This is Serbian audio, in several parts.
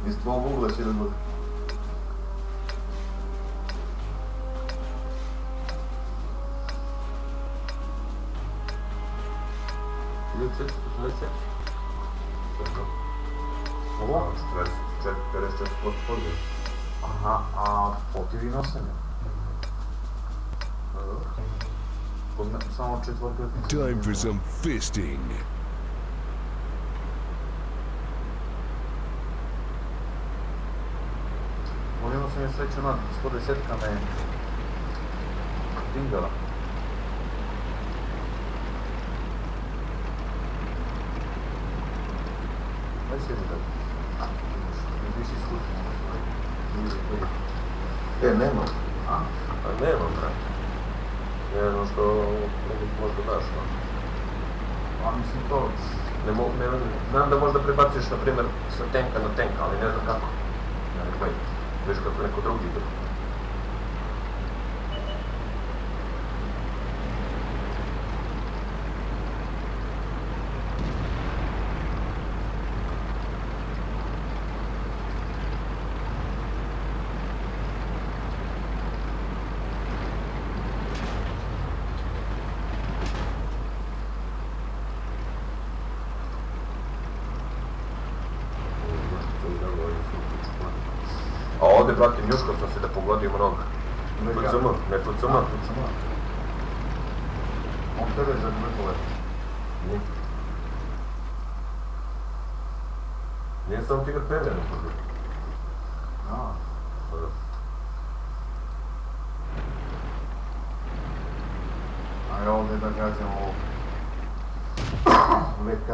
Iz tvojeg ugla će da bude. Ili 484? Ovo? 54% podijel. Aha, a protiv i nosanja. Samo četvrtka. Time for some fisting. Volimo sam je sreću nad 110-ka me dingala. Daj sjedi tako. Vidiš iskustvo. Nema. A? Pa nemam, brate. Ne znam što možda daš, no. A mislim to... Znam da možda prebaciš, na primjer, sa tenka na tenka, ali ne znam kako. Viš kako neko drugi igra. A ovdje, brate, njuškao sam se da pogodim rog. PCM, ne PCM. On tebe za dvekole. Nije sam ti ga premjeno pogodio. A ja ovdje da gađam ovog VK.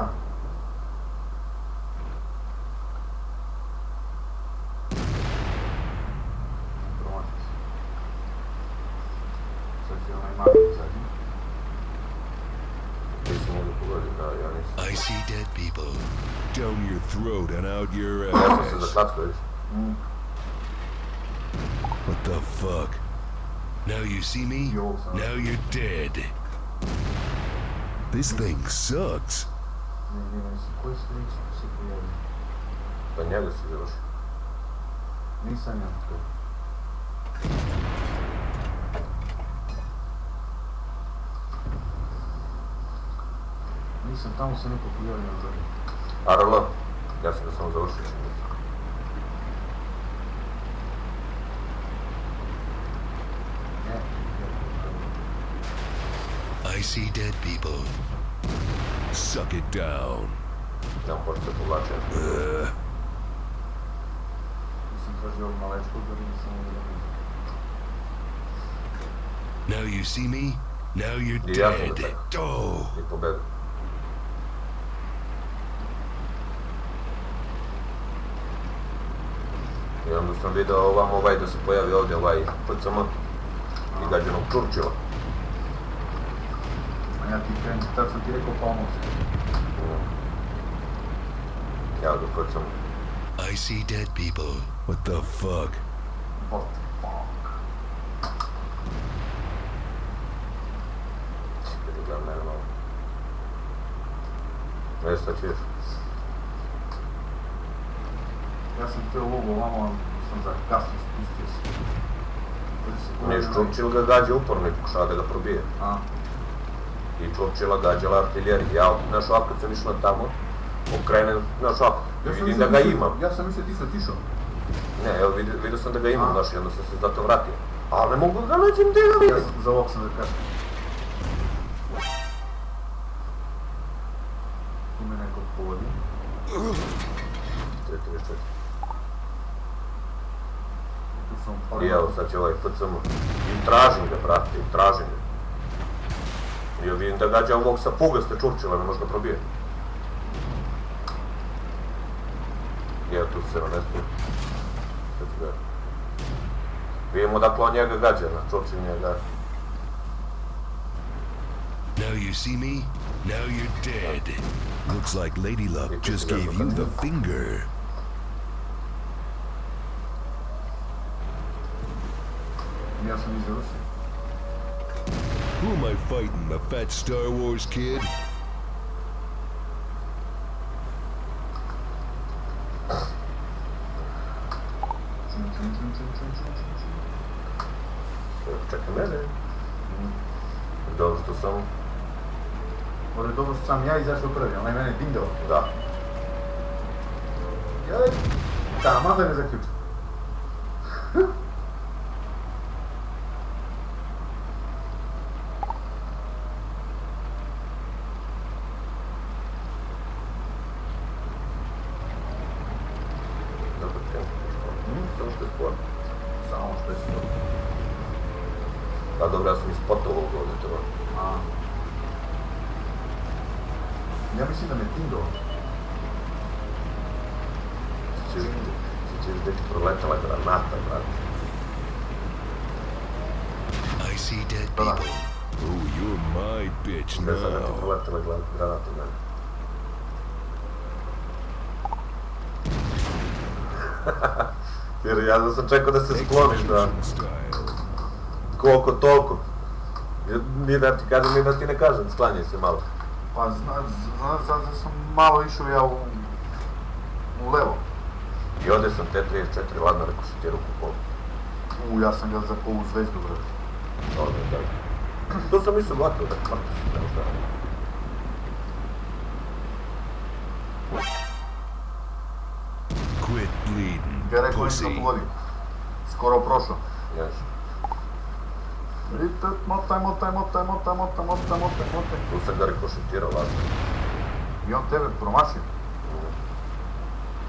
Sad će onaj mali zadnji. Ti si mogu pogodio, da, ja nisam. I see dead people. Down your throat and out your Ja sam se ass. zaklatko, vidiš. What the fuck? Now you see me? Now you're dead. This thing sucks. Ne, koji se nisam se pojavio? Pa njega si završi. Nisam ja to. Nisam, tamo se neko pojavio na zadnji. RL, ja sam ga samo završio, čini mi se. I see dead people. Suck it down. Nemam početi se povlačiti. Nisam tražio ovog malečkog, da nisam ovdje. Now you see me? Now you're I ja sam dead. da tako. Oh. I pobedu. I onda sam vidio ovam ovaj da se pojavi ovdje ovaj PCM i gađanog Churchilla. A ja ti krenem, tad sam ti rekao pomoć. Ja ga PCM. I see dead people. What the fuck? What the fuck? Vidi gledam mene malo. Ne, šta ćeš? Ja sam te ulogu ovamo, sam za kasno spustio se. Niš, Churchill ga gađa uporno i pokušava da ga probije. A? I Churchilla gađala artiljerija. Ja, znaš, ovako kad sam išla tamo, okrenem, znaš, ovako, vidim da ga imam. Ja sam mislio ti sam tišao. Ne, evo vidio sam da ga imam, znaš, i onda sam se zato vratio. Ali ne mogu da nađem gdje ga vidim. Za ovog sam da kažem. Tu me neko povodi. 334. Tu sam I evo, sad će ovaj PCM. I tražim ga, brate, i tražim ga. I ja vidim da gađa ovog sa pugaste Churchilla, ne može da probije. I evo, tu se ne stoji. Sad ću ga... Vidimo dakle on njega gađa, na Churchill njega. Now you see me? Now you're dead. Looks like Lady Luck just gave you the finger. Ja sam izvršio. Who am I fighting, the fat Star Wars kid? čekaj mene. Dobro što sam... Ovo je dobro što sam ja izašao prvi, onaj mene dingao. Da. Jaj, tamo da me zaključim. Dobro, samo što je sport. Samo što je sport. Pa dobro, ja sam ispotovao ovdje to. A. Ja mislim da me dingao. Ćeš biti proletala granata, brate. I see dead people. Oh, you're my bitch Ne znam da ti now. proletala granata, meni. Jer ja sam čekao da se skloniš, da... Execution style. Koliko toliko. Ni da ti kažem, ni da ti ne kažem, sklanjaj se malo. Pa zato sam malo išao ja u levo. I ovdje sam T-34, ladno rekao si ti ruku pol. Ja sam ga zapao u zvezdu, brate. Ovdje, da. To sam mislio gotovo, da kvarto si, ne šta. Quit bleeding, Ja rekao nisam pussy. pogodio. Skoro prošao. Ješ. Vidite, motaj. Tu sam ga rikošetirao, ladno. I on tebe promašio.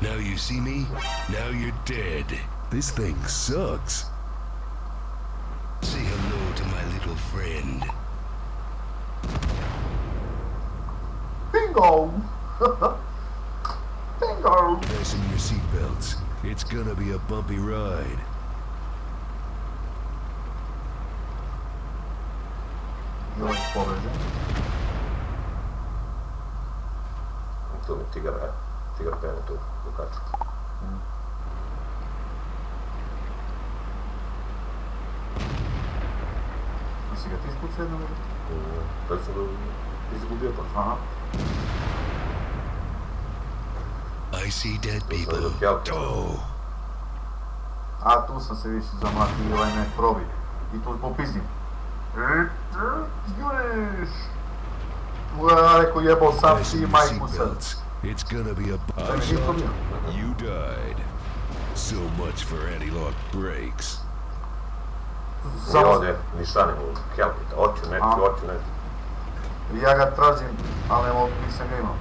Now you see me, now you're dead. This thing sucks. Say hello to my little friend. Bingo! Bingo! Fasten your seatbelts. It's gonna be a bumpy ride. I ovaj poveđen. Tu mi tigar pene tu, u kaču. Nisi ga ti ispucao jednom ili? To sam ga izgubio pa. Aha. I see dead sam people. dok ja- Oh, A tu sam se više zamlatio i ovaj me probi. I tu popizdim. Juriš! Ja rekao jebao sam fasten ti your majku sad. seatbelts. It's gonna be a Da I me shot. niko bio. You died. So much for anti-lock brakes. I Samo ovdje nišani u kelpita, oću neki. ja ga tražim, ali evo nisam ga imao.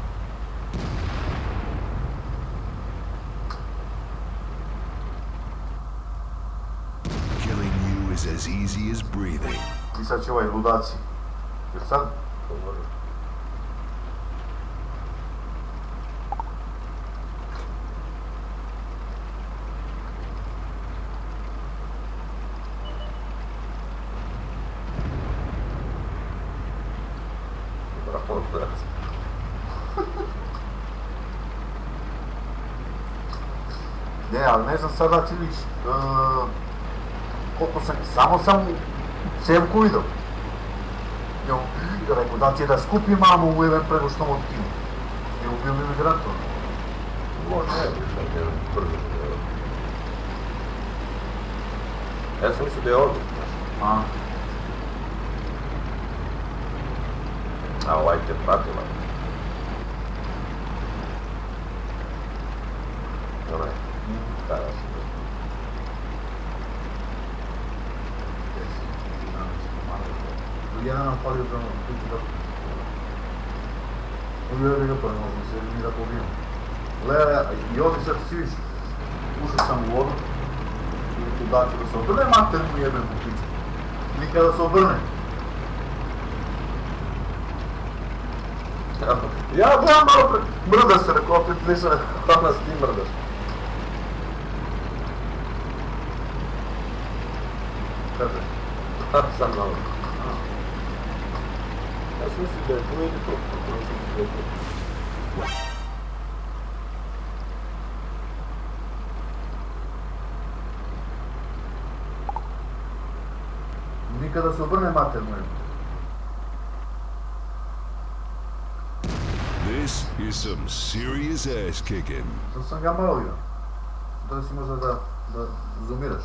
Killing you is as easy as breathing. I sad će ovaj ludaci. Jer sad, To može. Bravo, brate. ne, ali ne znam sada ti viš, koliko sam, samo sam cevku vidio. Ja rekao, da će da skupi mamu u even prego što mu otkinu. I ubio mi migranta. Može, ne, brzo. Ja sam mislio da je ovdje. A, A ovaj te pratila. Onaj. Da, ja sam mislio. jedan nam falio za ono, kući da... Uvijek ga pa ne možemo se mi da pobijemo. Gleda, i ovdje sad si viš, ušao sam u vodu, i tu daću da se obrne, mater mu jebem u piću. Nikada se obrne. Ja gledam malo pre... Mrda se, rekao, opet nisam rekao, nas ti mrdaš. Kaže, Sam malo. Ja sam mislio da je tu ili to, ja sam mislio da je tu. nikada se obrne, mater mu jebem. This is some serious ass kicking. To sam ga malo vidio. Da si možda da zoomiraš.